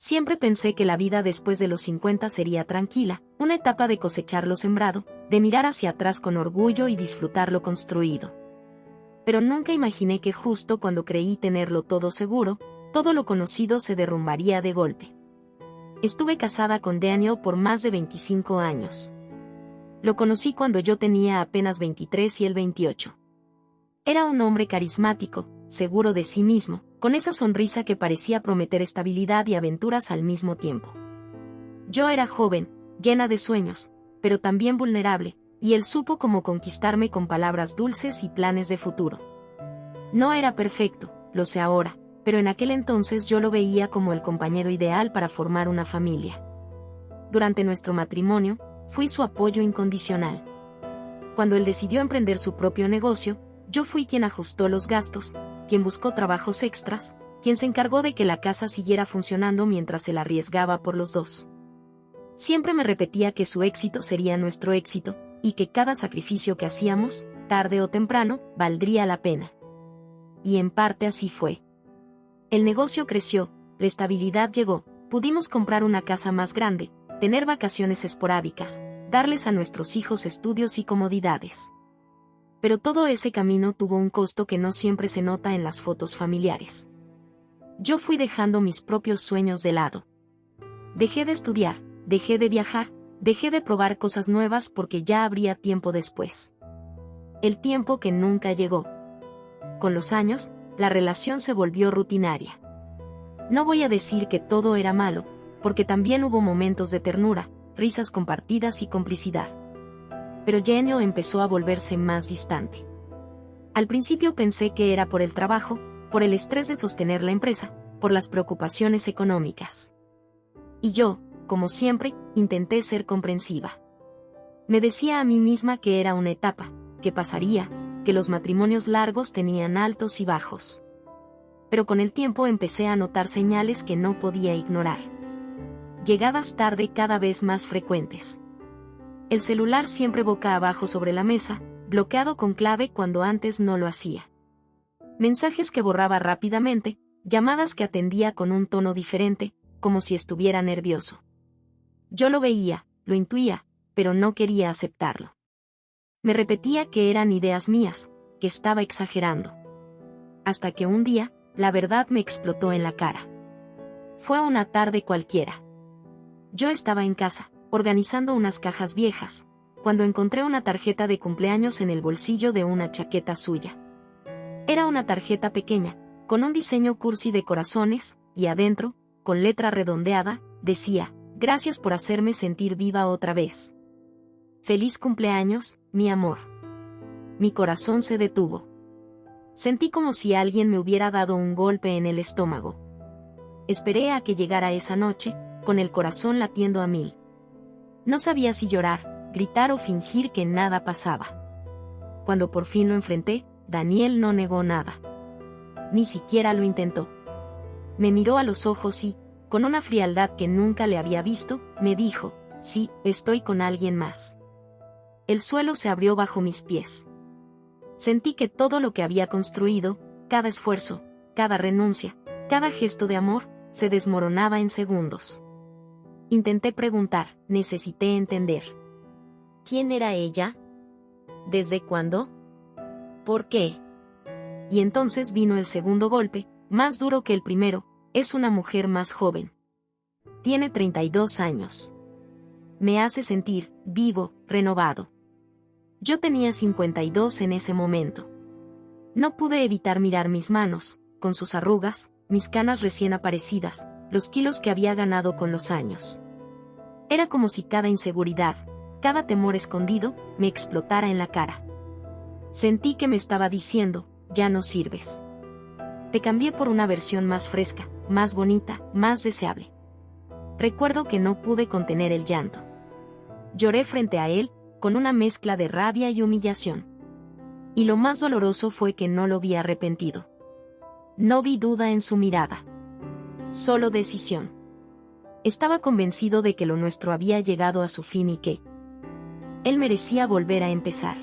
Siempre pensé que la vida después de los 50 sería tranquila, una etapa de cosechar lo sembrado, de mirar hacia atrás con orgullo y disfrutar lo construido. Pero nunca imaginé que justo cuando creí tenerlo todo seguro, todo lo conocido se derrumbaría de golpe. Estuve casada con Daniel por más de 25 años. Lo conocí cuando yo tenía apenas 23 y él 28. Era un hombre carismático, seguro de sí mismo, con esa sonrisa que parecía prometer estabilidad y aventuras al mismo tiempo. Yo era joven, llena de sueños, pero también vulnerable, y él supo cómo conquistarme con palabras dulces y planes de futuro. No era perfecto, lo sé ahora, pero en aquel entonces yo lo veía como el compañero ideal para formar una familia. Durante nuestro matrimonio, fui su apoyo incondicional. Cuando él decidió emprender su propio negocio, yo fui quien ajustó los gastos, quien buscó trabajos extras, quien se encargó de que la casa siguiera funcionando mientras él arriesgaba por los dos. Siempre me repetía que su éxito sería nuestro éxito, y que cada sacrificio que hacíamos, tarde o temprano, valdría la pena. Y en parte así fue. El negocio creció, la estabilidad llegó, pudimos comprar una casa más grande, tener vacaciones esporádicas, darles a nuestros hijos estudios y comodidades. Pero todo ese camino tuvo un costo que no siempre se nota en las fotos familiares. Yo fui dejando mis propios sueños de lado. Dejé de estudiar, dejé de viajar, dejé de probar cosas nuevas porque ya habría tiempo después. El tiempo que nunca llegó. Con los años, la relación se volvió rutinaria. No voy a decir que todo era malo, porque también hubo momentos de ternura, risas compartidas y complicidad. Pero Daniel empezó a volverse más distante. Al principio pensé que era por el trabajo, por el estrés de sostener la empresa, por las preocupaciones económicas. Y yo, como siempre, intenté ser comprensiva. Me decía a mí misma que era una etapa, que pasaría, que los matrimonios largos tenían altos y bajos. Pero con el tiempo empecé a notar señales que no podía ignorar. Llegadas tarde cada vez más frecuentes. El celular siempre boca abajo sobre la mesa, bloqueado con clave cuando antes no lo hacía. Mensajes que borraba rápidamente, llamadas que atendía con un tono diferente, como si estuviera nervioso. Yo lo veía, lo intuía, pero no quería aceptarlo. Me repetía que eran ideas mías, que estaba exagerando. Hasta que un día, la verdad me explotó en la cara. Fue una tarde cualquiera. Yo estaba en casa, organizando unas cajas viejas, cuando encontré una tarjeta de cumpleaños en el bolsillo de una chaqueta suya. Era una tarjeta pequeña, con un diseño cursi de corazones, y adentro, con letra redondeada, decía: «Gracias por hacerme sentir viva otra vez. Feliz cumpleaños, mi amor». Mi corazón se detuvo. Sentí como si alguien me hubiera dado un golpe en el estómago. Esperé a que llegara esa noche, con el corazón latiendo a 1000. No sabía si llorar, gritar o fingir que nada pasaba. Cuando por fin lo enfrenté, Daniel no negó nada. Ni siquiera lo intentó. Me miró a los ojos y, con una frialdad que nunca le había visto, me dijo: «Sí, estoy con alguien más». El suelo se abrió bajo mis pies. Sentí que todo lo que había construido, cada esfuerzo, cada renuncia, cada gesto de amor, se desmoronaba en segundos. Intenté preguntar, necesité entender. ¿Quién era ella? ¿Desde cuándo? ¿Por qué? Y entonces vino el segundo golpe, más duro que el primero. Es una mujer más joven. Tiene 32 años. Me hace sentir vivo, renovado. Yo tenía 52 en ese momento. No pude evitar mirar mis manos, con sus arrugas, mis canas recién aparecidas, los kilos que había ganado con los años. Era como si cada inseguridad, cada temor escondido, me explotara en la cara. Sentí que me estaba diciendo: «Ya no sirves. Te cambié por una versión más fresca, más bonita, más deseable». Recuerdo que no pude contener el llanto. Lloré frente a él, con una mezcla de rabia y humillación. Y lo más doloroso fue que no lo vi arrepentido. No vi duda en su mirada. Solo decisión. Estaba convencido de que lo nuestro había llegado a su fin y que él merecía volver a empezar.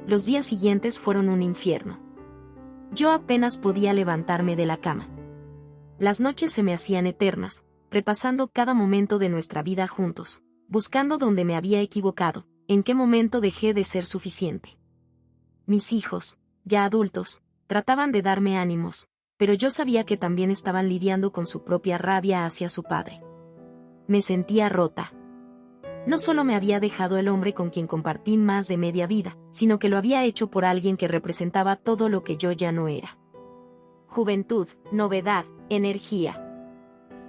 Los días siguientes fueron un infierno. Yo apenas podía levantarme de la cama. Las noches se me hacían eternas, repasando cada momento de nuestra vida juntos, buscando dónde me había equivocado, en qué momento dejé de ser suficiente. Mis hijos, ya adultos, trataban de darme ánimos, pero yo sabía que también estaban lidiando con su propia rabia hacia su padre. Me sentía rota. No solo me había dejado el hombre con quien compartí más de media vida, sino que lo había hecho por alguien que representaba todo lo que yo ya no era. Juventud, novedad, energía.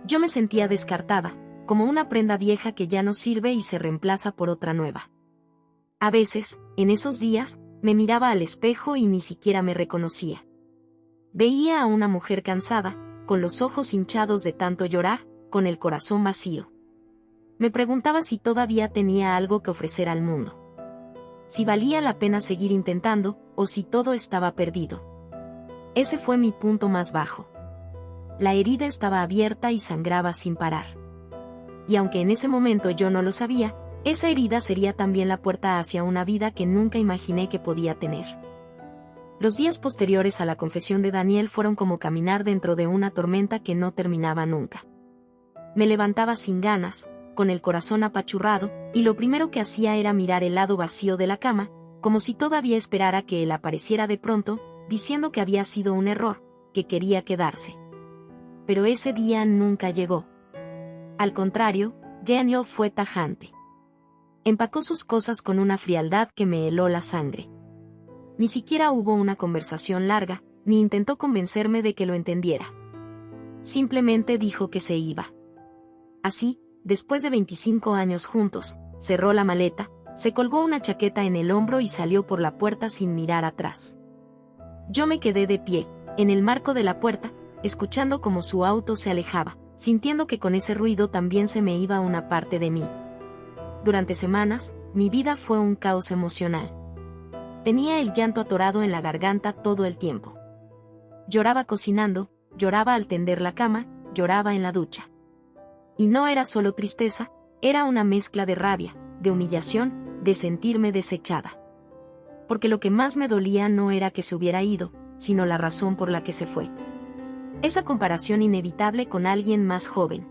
Yo me sentía descartada, como una prenda vieja que ya no sirve y se reemplaza por otra nueva. A veces, en esos días, me miraba al espejo y ni siquiera me reconocía. Veía a una mujer cansada, con los ojos hinchados de tanto llorar, con el corazón vacío. Me preguntaba si todavía tenía algo que ofrecer al mundo. Si valía la pena seguir intentando, o si todo estaba perdido. Ese fue mi punto más bajo. La herida estaba abierta y sangraba sin parar. Y aunque en ese momento yo no lo sabía, esa herida sería también la puerta hacia una vida que nunca imaginé que podía tener. Los días posteriores a la confesión de Daniel fueron como caminar dentro de una tormenta que no terminaba nunca. Me levantaba sin ganas, con el corazón apachurrado, y lo primero que hacía era mirar el lado vacío de la cama, como si todavía esperara que él apareciera de pronto, diciendo que había sido un error, que quería quedarse. Pero ese día nunca llegó. Al contrario, Daniel fue tajante. Empacó sus cosas con una frialdad que me heló la sangre. Ni siquiera hubo una conversación larga, ni intentó convencerme de que lo entendiera. Simplemente dijo que se iba. Así, después de 25 años juntos, cerró la maleta, se colgó una chaqueta en el hombro y salió por la puerta sin mirar atrás. Yo me quedé de pie, en el marco de la puerta, escuchando cómo su auto se alejaba, sintiendo que con ese ruido también se me iba una parte de mí. Durante semanas, mi vida fue un caos emocional. Tenía el llanto atorado en la garganta todo el tiempo. Lloraba cocinando, lloraba al tender la cama, lloraba en la ducha. Y no era solo tristeza, era una mezcla de rabia, de humillación, de sentirme desechada. Porque lo que más me dolía no era que se hubiera ido, sino la razón por la que se fue. Esa comparación inevitable con alguien más joven.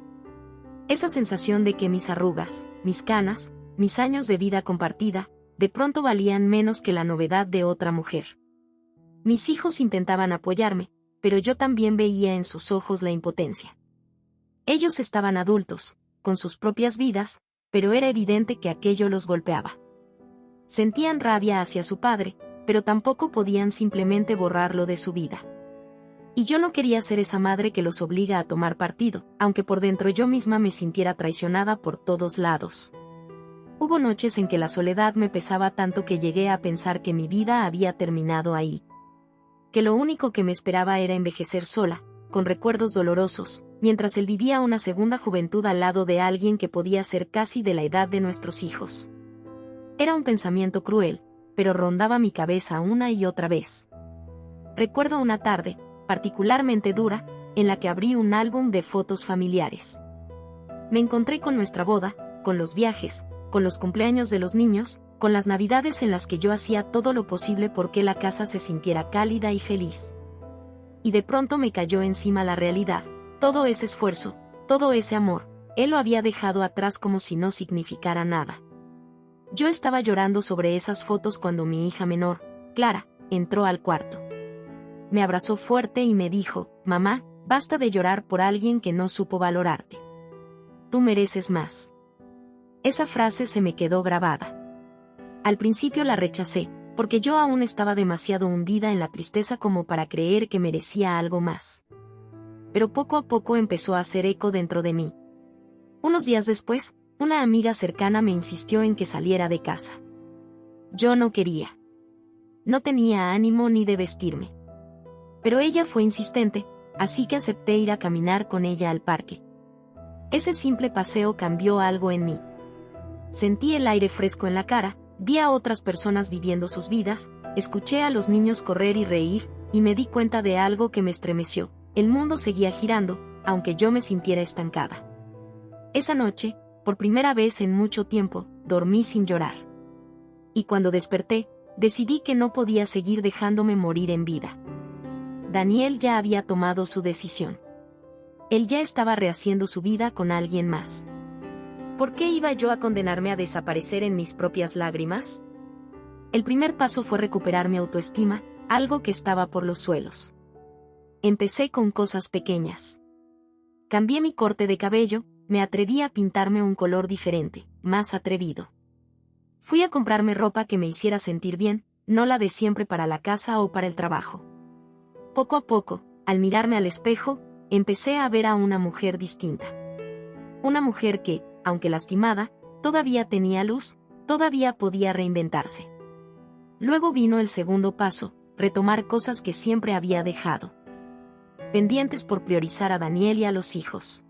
Esa sensación de que mis arrugas, mis canas, mis años de vida compartida, de pronto valían menos que la novedad de otra mujer. Mis hijos intentaban apoyarme, pero yo también veía en sus ojos la impotencia. Ellos estaban adultos, con sus propias vidas, pero era evidente que aquello los golpeaba. Sentían rabia hacia su padre, pero tampoco podían simplemente borrarlo de su vida. Y yo no quería ser esa madre que los obliga a tomar partido, aunque por dentro yo misma me sintiera traicionada por todos lados. Hubo noches en que la soledad me pesaba tanto que llegué a pensar que mi vida había terminado ahí. Que lo único que me esperaba era envejecer sola, con recuerdos dolorosos, mientras él vivía una segunda juventud al lado de alguien que podía ser casi de la edad de nuestros hijos. Era un pensamiento cruel, pero rondaba mi cabeza una y otra vez. Recuerdo una tarde, particularmente dura, en la que abrí un álbum de fotos familiares. Me encontré con nuestra boda, con los viajes, con los cumpleaños de los niños, con las navidades en las que yo hacía todo lo posible porque la casa se sintiera cálida y feliz. Y de pronto me cayó encima la realidad, todo ese esfuerzo, todo ese amor, él lo había dejado atrás como si no significara nada. Yo estaba llorando sobre esas fotos cuando mi hija menor, Clara, entró al cuarto. Me abrazó fuerte y me dijo, «Mamá, basta de llorar por alguien que no supo valorarte. Tú mereces más». Esa frase se me quedó grabada. Al principio la rechacé, porque yo aún estaba demasiado hundida en la tristeza como para creer que merecía algo más. Pero poco a poco empezó a hacer eco dentro de mí. Unos días después, una amiga cercana me insistió en que saliera de casa. Yo no quería. No tenía ánimo ni de vestirme. Pero ella fue insistente, así que acepté ir a caminar con ella al parque. Ese simple paseo cambió algo en mí. Sentí el aire fresco en la cara, vi a otras personas viviendo sus vidas, escuché a los niños correr y reír, y me di cuenta de algo que me estremeció. El mundo seguía girando, aunque yo me sintiera estancada. Esa noche, por primera vez en mucho tiempo, dormí sin llorar. Y cuando desperté, decidí que no podía seguir dejándome morir en vida. Daniel ya había tomado su decisión. Él ya estaba rehaciendo su vida con alguien más. ¿Por qué iba yo a condenarme a desaparecer en mis propias lágrimas? El primer paso fue recuperar mi autoestima, algo que estaba por los suelos. Empecé con cosas pequeñas. Cambié mi corte de cabello, me atreví a pintarme un color diferente, más atrevido. Fui a comprarme ropa que me hiciera sentir bien, no la de siempre para la casa o para el trabajo. Poco a poco, al mirarme al espejo, empecé a ver a una mujer distinta. Una mujer que, aunque lastimada, todavía tenía luz, todavía podía reinventarse. Luego vino el segundo paso, retomar cosas que siempre había dejado. Pendientes por priorizar a Daniel y a los hijos.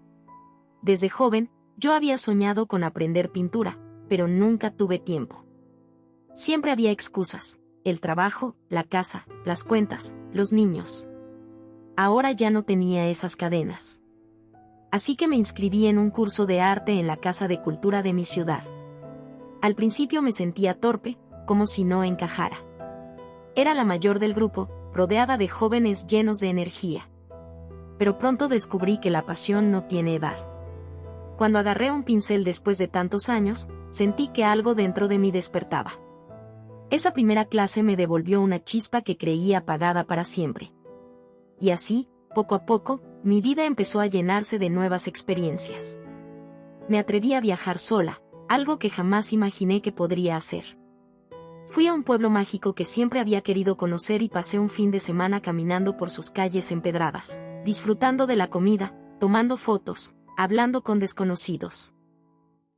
Desde joven, yo había soñado con aprender pintura, pero nunca tuve tiempo. Siempre había excusas, el trabajo, la casa, las cuentas, los niños. Ahora ya no tenía esas cadenas. Así que me inscribí en un curso de arte en la Casa de Cultura de mi ciudad. Al principio me sentía torpe, como si no encajara. Era la mayor del grupo, rodeada de jóvenes llenos de energía. Pero pronto descubrí que la pasión no tiene edad. Cuando agarré un pincel después de tantos años, sentí que algo dentro de mí despertaba. Esa primera clase me devolvió una chispa que creía apagada para siempre. Y así, poco a poco, mi vida empezó a llenarse de nuevas experiencias. Me atreví a viajar sola, algo que jamás imaginé que podría hacer. Fui a un pueblo mágico que siempre había querido conocer y pasé un fin de semana caminando por sus calles empedradas, disfrutando de la comida, tomando fotos, hablando con desconocidos.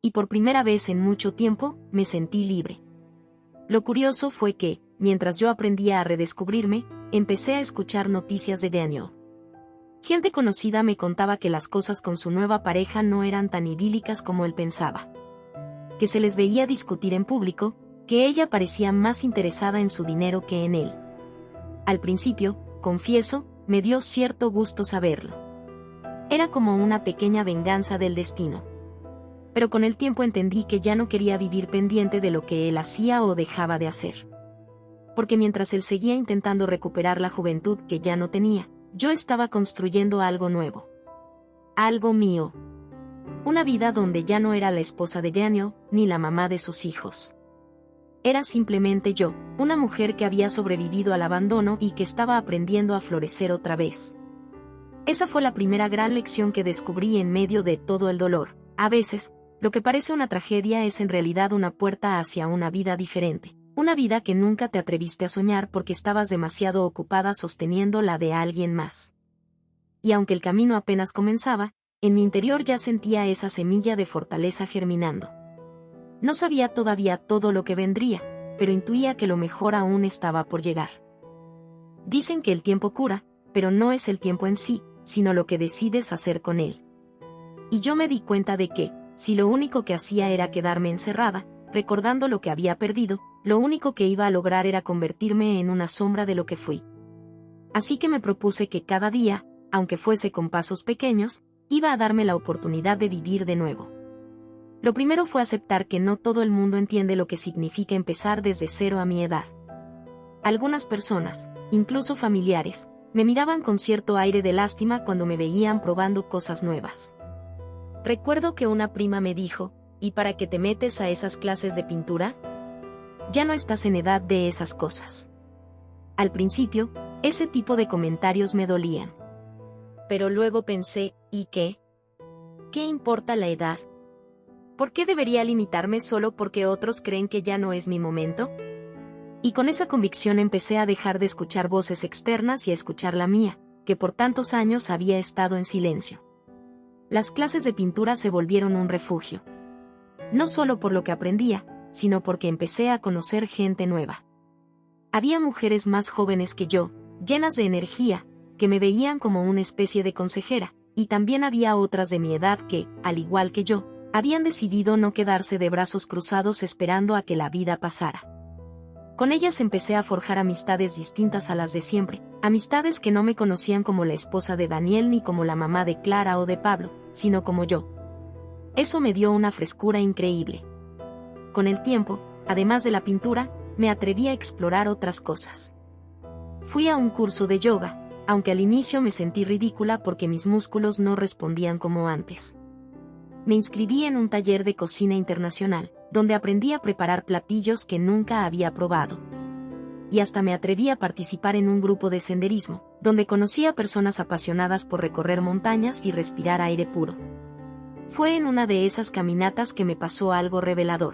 Y por primera vez en mucho tiempo, me sentí libre. Lo curioso fue que, mientras yo aprendía a redescubrirme, empecé a escuchar noticias de Daniel. Gente conocida me contaba que las cosas con su nueva pareja no eran tan idílicas como él pensaba. Que se les veía discutir en público, que ella parecía más interesada en su dinero que en él. Al principio, confieso, me dio cierto gusto saberlo. Era como una pequeña venganza del destino. Pero con el tiempo entendí que ya no quería vivir pendiente de lo que él hacía o dejaba de hacer. Porque mientras él seguía intentando recuperar la juventud que ya no tenía, yo estaba construyendo algo nuevo. Algo mío. Una vida donde ya no era la esposa de Daniel, ni la mamá de sus hijos. Era simplemente yo, una mujer que había sobrevivido al abandono y que estaba aprendiendo a florecer otra vez. Esa fue la primera gran lección que descubrí en medio de todo el dolor. A veces, lo que parece una tragedia es en realidad una puerta hacia una vida diferente. Una vida que nunca te atreviste a soñar porque estabas demasiado ocupada sosteniendo la de alguien más. Y aunque el camino apenas comenzaba, en mi interior ya sentía esa semilla de fortaleza germinando. No sabía todavía todo lo que vendría, pero intuía que lo mejor aún estaba por llegar. Dicen que el tiempo cura, pero no es el tiempo en sí, sino lo que decides hacer con él. Y yo me di cuenta de que, si lo único que hacía era quedarme encerrada, recordando lo que había perdido, lo único que iba a lograr era convertirme en una sombra de lo que fui. Así que me propuse que cada día, aunque fuese con pasos pequeños, iba a darme la oportunidad de vivir de nuevo. Lo primero fue aceptar que no todo el mundo entiende lo que significa empezar desde cero a mi edad. Algunas personas, incluso familiares, me miraban con cierto aire de lástima cuando me veían probando cosas nuevas. Recuerdo que una prima me dijo, ¿y para qué te metes a esas clases de pintura? Ya no estás en edad de esas cosas. Al principio, ese tipo de comentarios me dolían. Pero luego pensé, ¿y qué? ¿Qué importa la edad? ¿Por qué debería limitarme solo porque otros creen que ya no es mi momento? Y con esa convicción empecé a dejar de escuchar voces externas y a escuchar la mía, que por tantos años había estado en silencio. Las clases de pintura se volvieron un refugio. No solo por lo que aprendía, sino porque empecé a conocer gente nueva. Había mujeres más jóvenes que yo, llenas de energía, que me veían como una especie de consejera, y también había otras de mi edad que, al igual que yo, habían decidido no quedarse de brazos cruzados esperando a que la vida pasara. Con ellas empecé a forjar amistades distintas a las de siempre, amistades que no me conocían como la esposa de Daniel ni como la mamá de Clara o de Pablo, sino como yo. Eso me dio una frescura increíble. Con el tiempo, además de la pintura, me atreví a explorar otras cosas. Fui a un curso de yoga, aunque al inicio me sentí ridícula porque mis músculos no respondían como antes. Me inscribí en un taller de cocina internacional, donde aprendí a preparar platillos que nunca había probado. Y hasta me atreví a participar en un grupo de senderismo, donde conocí a personas apasionadas por recorrer montañas y respirar aire puro. Fue en una de esas caminatas que me pasó algo revelador.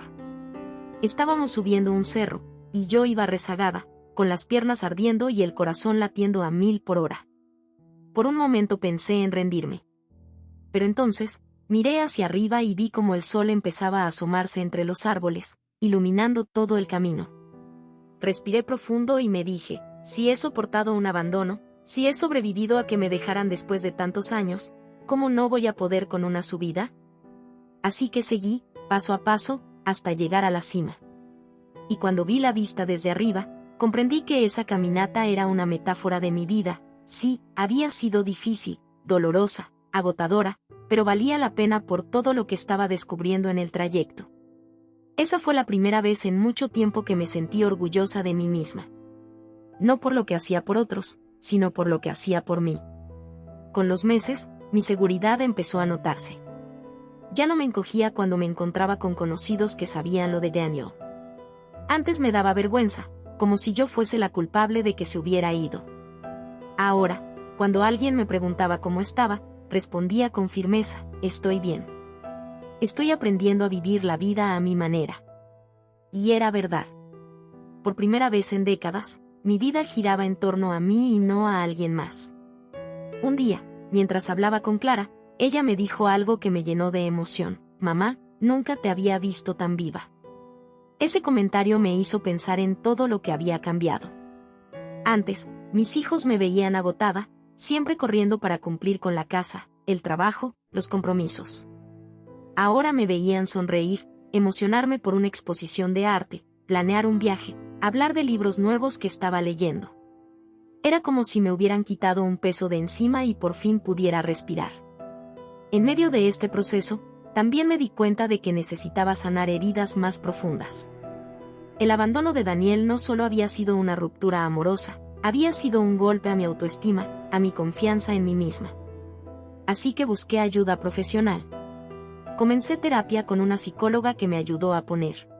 Estábamos subiendo un cerro, y yo iba rezagada, con las piernas ardiendo y el corazón latiendo a 1000 por hora. Por un momento pensé en rendirme. Pero entonces, miré hacia arriba y vi cómo el sol empezaba a asomarse entre los árboles, iluminando todo el camino. Respiré profundo y me dije, si he soportado un abandono, si he sobrevivido a que me dejaran después de tantos años, ¿cómo no voy a poder con una subida? Así que seguí, paso a paso, hasta llegar a la cima. Y cuando vi la vista desde arriba, comprendí que esa caminata era una metáfora de mi vida. Sí, había sido difícil, dolorosa, agotadora, pero valía la pena por todo lo que estaba descubriendo en el trayecto. Esa fue la primera vez en mucho tiempo que me sentí orgullosa de mí misma. No por lo que hacía por otros, sino por lo que hacía por mí. Con los meses, mi seguridad empezó a notarse. Ya no me encogía cuando me encontraba con conocidos que sabían lo de Daniel. Antes me daba vergüenza, como si yo fuese la culpable de que se hubiera ido. Ahora, cuando alguien me preguntaba cómo estaba, respondía con firmeza, estoy bien. Estoy aprendiendo a vivir la vida a mi manera. Y era verdad. Por primera vez en décadas, mi vida giraba en torno a mí y no a alguien más. Un día, mientras hablaba con Clara, ella me dijo algo que me llenó de emoción. Mamá, nunca te había visto tan viva. Ese comentario me hizo pensar en todo lo que había cambiado. Antes, mis hijos me veían agotada, siempre corriendo para cumplir con la casa, el trabajo, los compromisos. Ahora me veían sonreír, emocionarme por una exposición de arte, planear un viaje, hablar de libros nuevos que estaba leyendo. Era como si me hubieran quitado un peso de encima y por fin pudiera respirar. En medio de este proceso, también me di cuenta de que necesitaba sanar heridas más profundas. El abandono de Daniel no solo había sido una ruptura amorosa, había sido un golpe a mi autoestima, a mi confianza en mí misma. Así que busqué ayuda profesional. Comencé terapia con una psicóloga que me ayudó a poner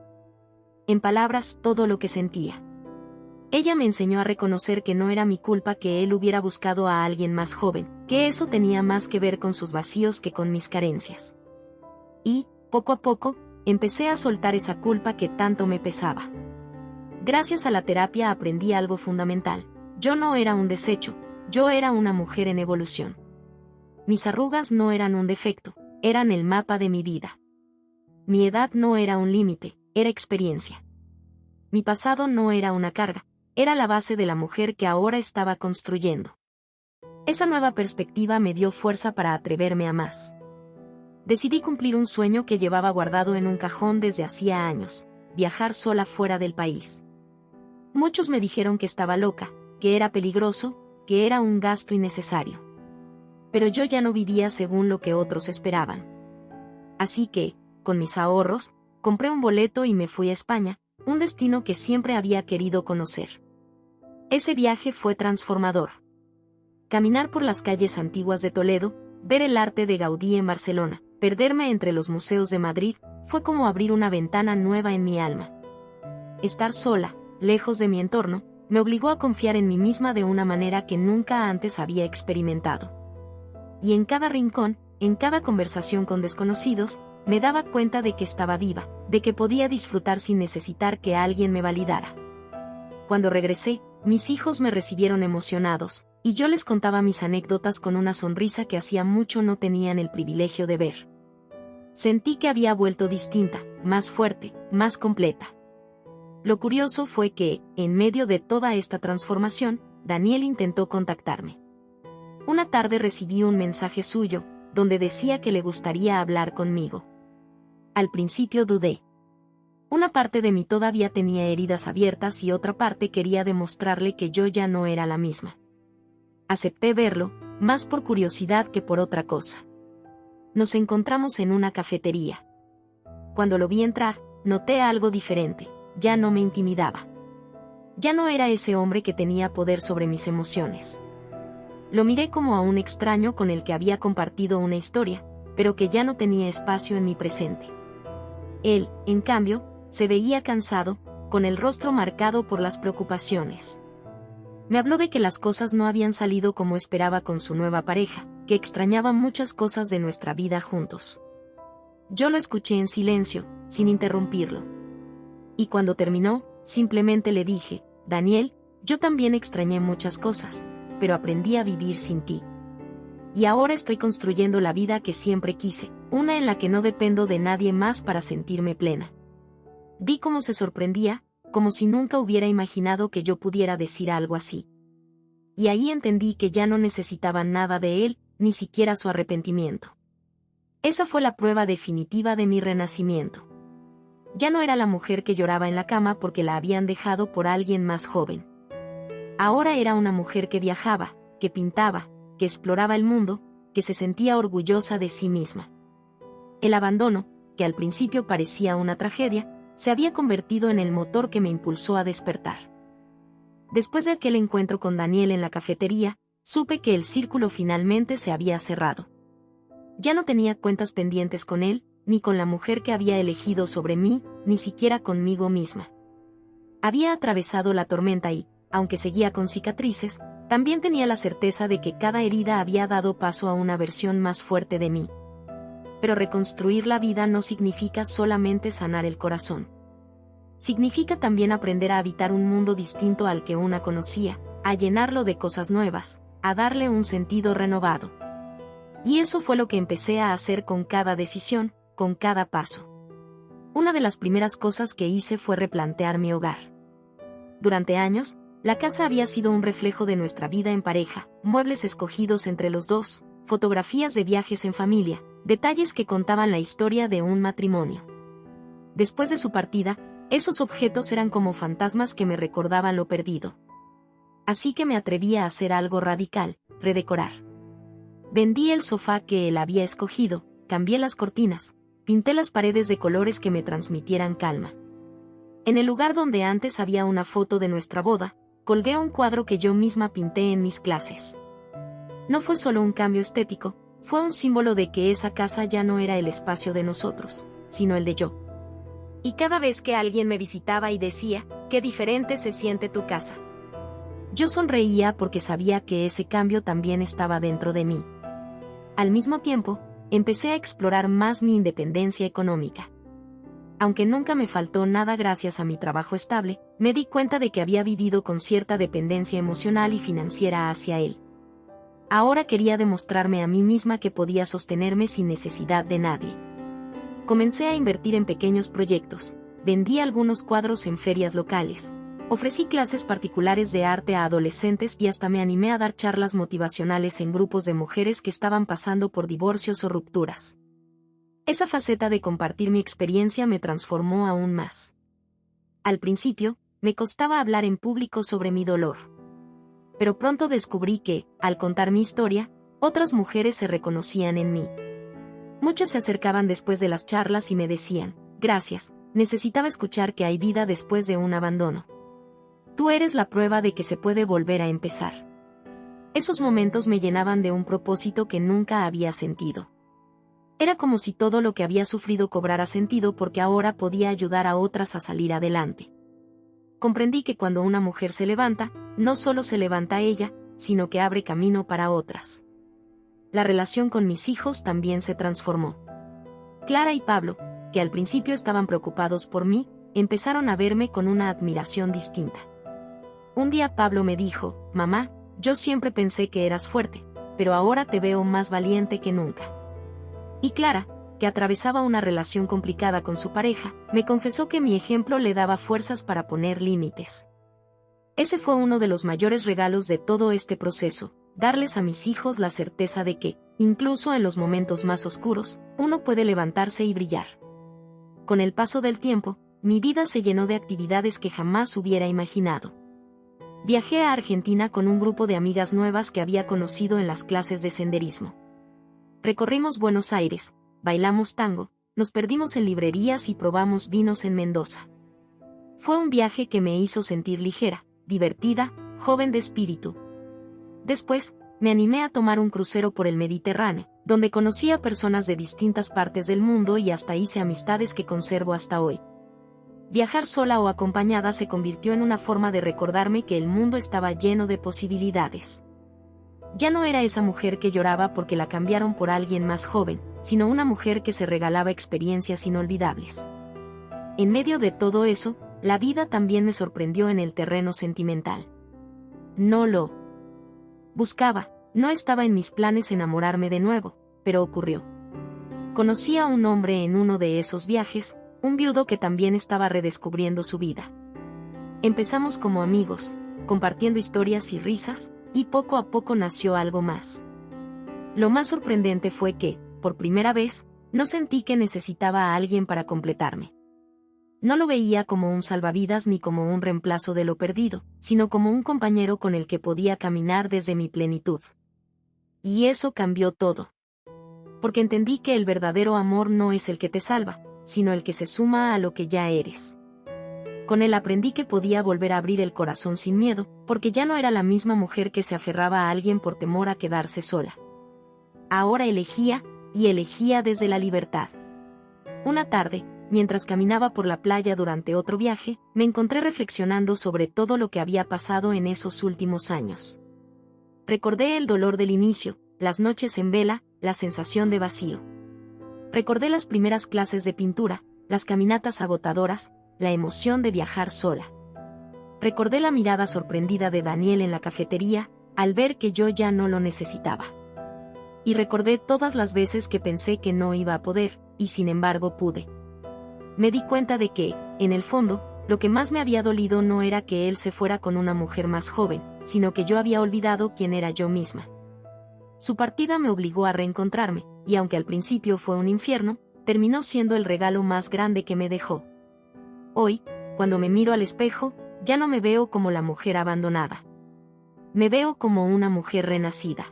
en palabras todo lo que sentía. Ella me enseñó a reconocer que no era mi culpa que él hubiera buscado a alguien más joven, que eso tenía más que ver con sus vacíos que con mis carencias. Y, poco a poco, empecé a soltar esa culpa que tanto me pesaba. Gracias a la terapia aprendí algo fundamental. Yo no era un desecho, yo era una mujer en evolución. Mis arrugas no eran un defecto, eran el mapa de mi vida. Mi edad no era un límite, era experiencia. Mi pasado no era una carga, era la base de la mujer que ahora estaba construyendo. Esa nueva perspectiva me dio fuerza para atreverme a más. Decidí cumplir un sueño que llevaba guardado en un cajón desde hacía años, viajar sola fuera del país. Muchos me dijeron que estaba loca, que era peligroso, que era un gasto innecesario. Pero yo ya no vivía según lo que otros esperaban. Así que, con mis ahorros, compré un boleto y me fui a España, un destino que siempre había querido conocer. Ese viaje fue transformador. Caminar por las calles antiguas de Toledo, ver el arte de Gaudí en Barcelona, perderme entre los museos de Madrid, fue como abrir una ventana nueva en mi alma. Estar sola, lejos de mi entorno, me obligó a confiar en mí misma de una manera que nunca antes había experimentado. Y en cada rincón, en cada conversación con desconocidos, me daba cuenta de que estaba viva, de que podía disfrutar sin necesitar que alguien me validara. Cuando regresé, mis hijos me recibieron emocionados, y yo les contaba mis anécdotas con una sonrisa que hacía mucho no tenían el privilegio de ver. Sentí que había vuelto distinta, más fuerte, más completa. Lo curioso fue que, en medio de toda esta transformación, Daniel intentó contactarme. Una tarde recibí un mensaje suyo, donde decía que le gustaría hablar conmigo. Al principio dudé. Una parte de mí todavía tenía heridas abiertas y otra parte quería demostrarle que yo ya no era la misma. Acepté verlo, más por curiosidad que por otra cosa. Nos encontramos en una cafetería. Cuando lo vi entrar, noté algo diferente, ya no me intimidaba. Ya no era ese hombre que tenía poder sobre mis emociones. Lo miré como a un extraño con el que había compartido una historia, pero que ya no tenía espacio en mi presente. Él, en cambio, se veía cansado, con el rostro marcado por las preocupaciones. Me habló de que las cosas no habían salido como esperaba con su nueva pareja, que extrañaba muchas cosas de nuestra vida juntos. Yo lo escuché en silencio, sin interrumpirlo. Y cuando terminó, simplemente le dije, Daniel, yo también extrañé muchas cosas, pero aprendí a vivir sin ti. Y ahora estoy construyendo la vida que siempre quise, una en la que no dependo de nadie más para sentirme plena. Vi cómo se sorprendía, como si nunca hubiera imaginado que yo pudiera decir algo así. Y ahí entendí que ya no necesitaba nada de él, ni siquiera su arrepentimiento. Esa fue la prueba definitiva de mi renacimiento. Ya no era la mujer que lloraba en la cama porque la habían dejado por alguien más joven. Ahora era una mujer que viajaba, que pintaba, que exploraba el mundo, que se sentía orgullosa de sí misma. El abandono, que al principio parecía una tragedia, se había convertido en el motor que me impulsó a despertar. Después de aquel encuentro con Daniel en la cafetería, supe que el círculo finalmente se había cerrado. Ya no tenía cuentas pendientes con él, ni con la mujer que había elegido sobre mí, ni siquiera conmigo misma. Había atravesado la tormenta y, aunque seguía con cicatrices, también tenía la certeza de que cada herida había dado paso a una versión más fuerte de mí. Pero reconstruir la vida no significa solamente sanar el corazón. Significa también aprender a habitar un mundo distinto al que una conocía, a llenarlo de cosas nuevas, a darle un sentido renovado. Y eso fue lo que empecé a hacer con cada decisión, con cada paso. Una de las primeras cosas que hice fue replantear mi hogar. Durante años, la casa había sido un reflejo de nuestra vida en pareja, muebles escogidos entre los dos, fotografías de viajes en familia, detalles que contaban la historia de un matrimonio. Después de su partida, esos objetos eran como fantasmas que me recordaban lo perdido. Así que me atreví a hacer algo radical, redecorar. Vendí el sofá que él había escogido, cambié las cortinas, pinté las paredes de colores que me transmitieran calma. En el lugar donde antes había una foto de nuestra boda, colgué un cuadro que yo misma pinté en mis clases. No fue solo un cambio estético, fue un símbolo de que esa casa ya no era el espacio de nosotros, sino el de yo. Y cada vez que alguien me visitaba y decía, qué diferente se siente tu casa, yo sonreía porque sabía que ese cambio también estaba dentro de mí. Al mismo tiempo, empecé a explorar más mi independencia económica. Aunque nunca me faltó nada gracias a mi trabajo estable, me di cuenta de que había vivido con cierta dependencia emocional y financiera hacia él. Ahora quería demostrarme a mí misma que podía sostenerme sin necesidad de nadie. Comencé a invertir en pequeños proyectos, vendí algunos cuadros en ferias locales, ofrecí clases particulares de arte a adolescentes y hasta me animé a dar charlas motivacionales en grupos de mujeres que estaban pasando por divorcios o rupturas. Esa faceta de compartir mi experiencia me transformó aún más. Al principio, me costaba hablar en público sobre mi dolor. Pero pronto descubrí que, al contar mi historia, otras mujeres se reconocían en mí. Muchas se acercaban después de las charlas y me decían, gracias, necesitaba escuchar que hay vida después de un abandono. Tú eres la prueba de que se puede volver a empezar. Esos momentos me llenaban de un propósito que nunca había sentido. Era como si todo lo que había sufrido cobrara sentido porque ahora podía ayudar a otras a salir adelante. Comprendí que cuando una mujer se levanta, no solo se levanta ella, sino que abre camino para otras. La relación con mis hijos también se transformó. Clara y Pablo, que al principio estaban preocupados por mí, empezaron a verme con una admiración distinta. Un día Pablo me dijo, mamá, yo siempre pensé que eras fuerte, pero ahora te veo más valiente que nunca. Y Clara, que atravesaba una relación complicada con su pareja, me confesó que mi ejemplo le daba fuerzas para poner límites. Ese fue uno de los mayores regalos de todo este proceso, darles a mis hijos la certeza de que, incluso en los momentos más oscuros, uno puede levantarse y brillar. Con el paso del tiempo, mi vida se llenó de actividades que jamás hubiera imaginado. Viajé a Argentina con un grupo de amigas nuevas que había conocido en las clases de senderismo. Recorrimos Buenos Aires, bailamos tango, nos perdimos en librerías y probamos vinos en Mendoza. Fue un viaje que me hizo sentir ligera, divertida, joven de espíritu. Después, me animé a tomar un crucero por el Mediterráneo, donde conocí a personas de distintas partes del mundo y hasta hice amistades que conservo hasta hoy. Viajar sola o acompañada se convirtió en una forma de recordarme que el mundo estaba lleno de posibilidades. Ya no era esa mujer que lloraba porque la cambiaron por alguien más joven, sino una mujer que se regalaba experiencias inolvidables. En medio de todo eso, la vida también me sorprendió en el terreno sentimental. No lo buscaba, no estaba en mis planes enamorarme de nuevo, pero ocurrió. Conocí a un hombre en uno de esos viajes, un viudo que también estaba redescubriendo su vida. Empezamos como amigos, compartiendo historias y risas, y poco a poco nació algo más. Lo más sorprendente fue que, por primera vez, no sentí que necesitaba a alguien para completarme. No lo veía como un salvavidas ni como un reemplazo de lo perdido, sino como un compañero con el que podía caminar desde mi plenitud. Y eso cambió todo. Porque entendí que el verdadero amor no es el que te salva, sino el que se suma a lo que ya eres. Con él aprendí que podía volver a abrir el corazón sin miedo, porque ya no era la misma mujer que se aferraba a alguien por temor a quedarse sola. Ahora elegía, y elegía desde la libertad. Una tarde, mientras caminaba por la playa durante otro viaje, me encontré reflexionando sobre todo lo que había pasado en esos últimos años. Recordé el dolor del inicio, las noches en vela, la sensación de vacío. Recordé las primeras clases de pintura, las caminatas agotadoras, la emoción de viajar sola. Recordé la mirada sorprendida de Daniel en la cafetería, al ver que yo ya no lo necesitaba. Y recordé todas las veces que pensé que no iba a poder, y sin embargo pude. Me di cuenta de que, en el fondo, lo que más me había dolido no era que él se fuera con una mujer más joven, sino que yo había olvidado quién era yo misma. Su partida me obligó a reencontrarme, y aunque al principio fue un infierno, terminó siendo el regalo más grande que me dejó. Hoy, cuando me miro al espejo, ya no me veo como la mujer abandonada. Me veo como una mujer renacida.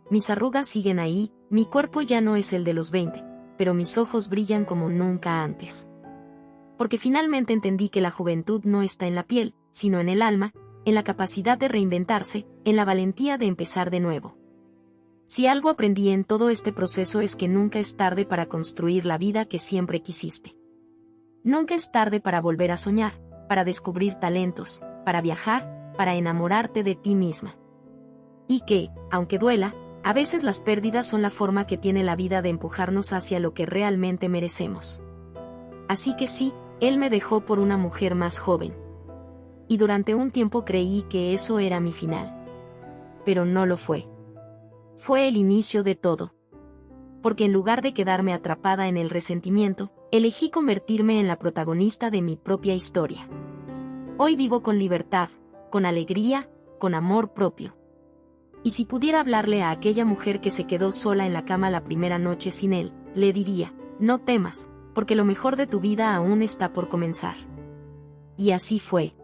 Mis arrugas siguen ahí, mi cuerpo ya no es el de los 20, pero mis ojos brillan como nunca antes. Porque finalmente entendí que la juventud no está en la piel, sino en el alma, en la capacidad de reinventarse, en la valentía de empezar de nuevo. Si algo aprendí en todo este proceso es que nunca es tarde para construir la vida que siempre quisiste. Nunca es tarde para volver a soñar, para descubrir talentos, para viajar, para enamorarte de ti misma. Y que, aunque duela, a veces las pérdidas son la forma que tiene la vida de empujarnos hacia lo que realmente merecemos. Así que sí, él me dejó por una mujer más joven. Y durante un tiempo creí que eso era mi final. Pero no lo fue. Fue el inicio de todo. Porque en lugar de quedarme atrapada en el resentimiento, elegí convertirme en la protagonista de mi propia historia. Hoy vivo con libertad, con alegría, con amor propio. Y si pudiera hablarle a aquella mujer que se quedó sola en la cama la primera noche sin él, le diría, no temas, porque lo mejor de tu vida aún está por comenzar. Y así fue.